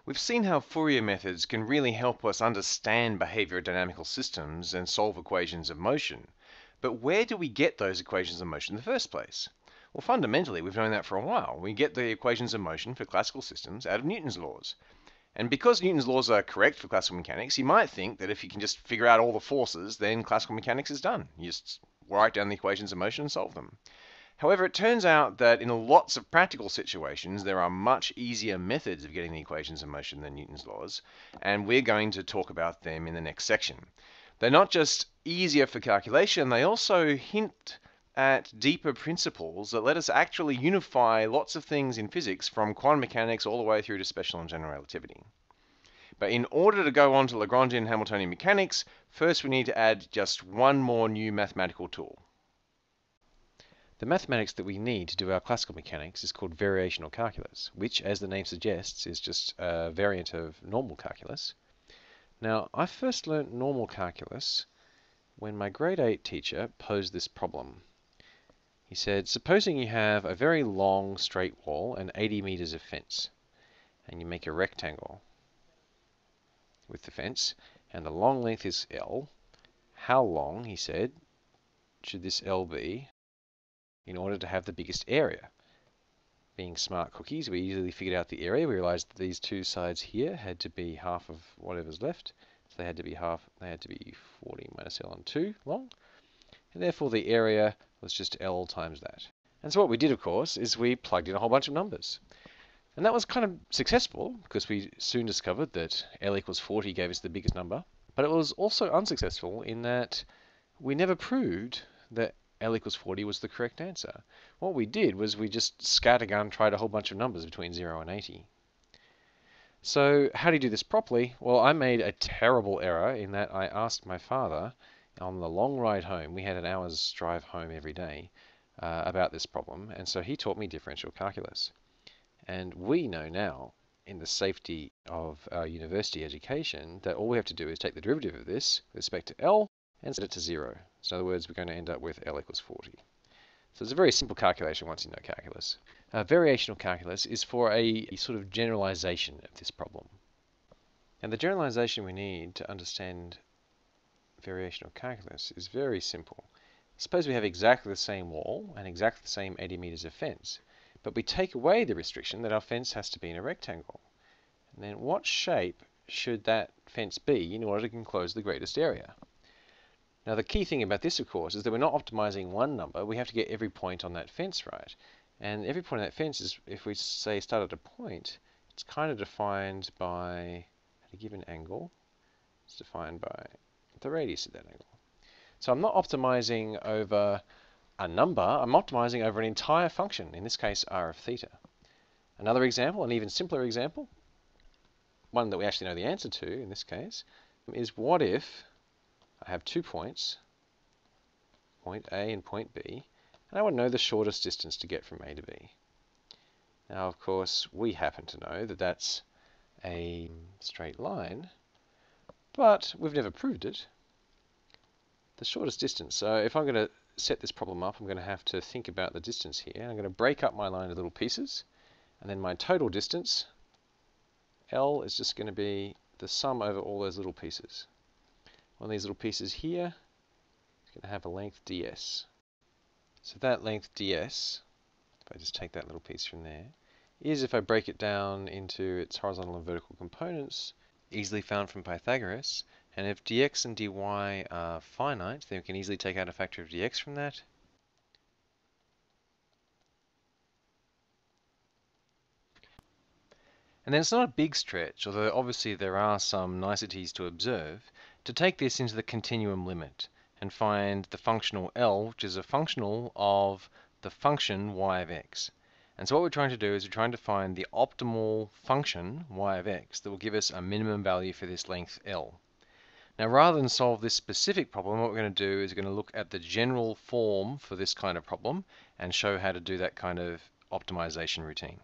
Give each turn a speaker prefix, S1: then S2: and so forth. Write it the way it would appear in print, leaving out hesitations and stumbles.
S1: We've seen how Fourier methods can really help us understand behavior of dynamical systems and solve equations of motion. But where do we get those equations of motion in the first place? Well, fundamentally, we've known that for a while. We get the equations of motion for classical systems out of Newton's laws. And because Newton's laws are correct for classical mechanics, you might think that if you can just figure out all the forces, then classical mechanics is done. You just write down the equations of motion and solve them. However, it turns out that in lots of practical situations, there are much easier methods of getting the equations of motion than Newton's laws, and we're going to talk about them in the next section. They're not just easier for calculation, they also hint at deeper principles that let us actually unify lots of things in physics from quantum mechanics all the way through to special and general relativity. But in order to go on to Lagrangian and Hamiltonian mechanics, first we need to add just one more new mathematical tool.
S2: The mathematics that we need to do our classical mechanics is called variational calculus, which, as the name suggests, is just a variant of normal calculus. Now, I first learnt normal calculus when my grade 8 teacher posed this problem. He said, supposing you have a very long straight wall and 80 meters of fence, and you make a rectangle with the fence, and the long length is L, how long, he said, should this L be in order to have the biggest area? Being smart cookies, we easily figured out the area. We realized that these two sides here had to be half of whatever's left. So they had to be 40 minus L on 2 long. And therefore the area was just L times that. And so what we did, of course, is we plugged in a whole bunch of numbers. And that was kind of successful because we soon discovered that L equals 40 gave us the biggest number. But it was also unsuccessful in that we never proved that L equals 40 was the correct answer. What we did was we just scattergun tried a whole bunch of numbers between 0 and 80. So how do you do this properly? Well, I made a terrible error in that I asked my father on the long ride home, we had an hour's drive home every day, about this problem, and so he taught me differential calculus. And we know now, in the safety of our university education, that all we have to do is take the derivative of this with respect to L and set it to 0. So in other words, we're going to end up with L equals 40. So it's a very simple calculation once you know calculus. Variational calculus is for a sort of generalization of this problem. And the generalization we need to understand variational calculus is very simple. Suppose we have exactly the same wall and exactly the same 80 meters of fence, but we take away the restriction that our fence has to be in a rectangle. And then what shape should that fence be in order to enclose the greatest area? Now the key thing about this, of course, is that we're not optimizing one number. We have to get every point on that fence right. And every point on that fence is, if we say start at a point, it's kind of defined by, at a given angle, it's defined by the radius of that angle. So I'm not optimizing over a number, I'm optimizing over an entire function, in this case r of theta. Another example, an even simpler example, one that we actually know the answer to in this case, is what if I have 2 points, point A and point B, and I want to know the shortest distance to get from A to B. Now, of course, we happen to know that that's a straight line, but we've never proved it. The shortest distance, so if I'm going to set this problem up, I'm going to have to think about the distance here. I'm going to break up my line into little pieces, and then my total distance, L, is just going to be the sum over all those little pieces. One of these little pieces here is going to have a length ds. So that length ds, if I just take that little piece from there, is, if I break it down into its horizontal and vertical components, easily found from Pythagoras. And if dx and dy are finite, then we can easily take out a factor of dx from that. And then it's not a big stretch, although obviously there are some niceties to observe, to take this into the continuum limit and find the functional L, which is a functional of the function y of x. And so what we're trying to do is we're trying to find the optimal function y of x that will give us a minimum value for this length L. Now, rather than solve this specific problem, what we're going to do is we're going to look at the general form for this kind of problem and show how to do that kind of optimization routine.